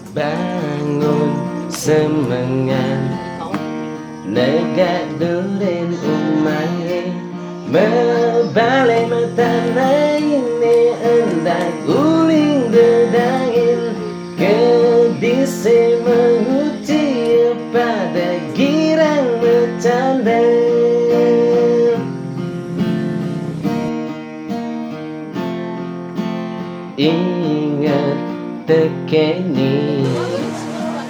Bangun semangat negak durin umai Mebalai mata ini hendak guling dedangin Kedisi menguci pada girang bercanda Ingat tekeni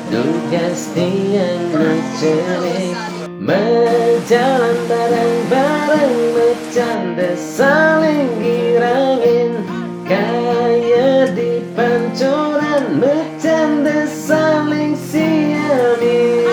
tugas tiang mencerik Berjalan bareng-bareng bercanda saling girangin Kayak di pancoran bercanda saling siamin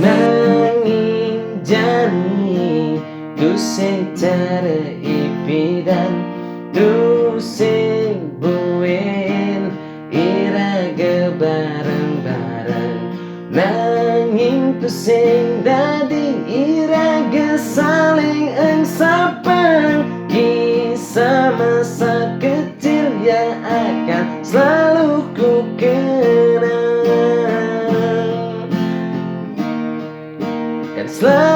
Nanging jani ku secara ipidan tu sing buin iraga bareng-bareng nanging tu sing dadi iraga saling engsapang kisah masa kecil yang akan selalu ku kenang kan selalu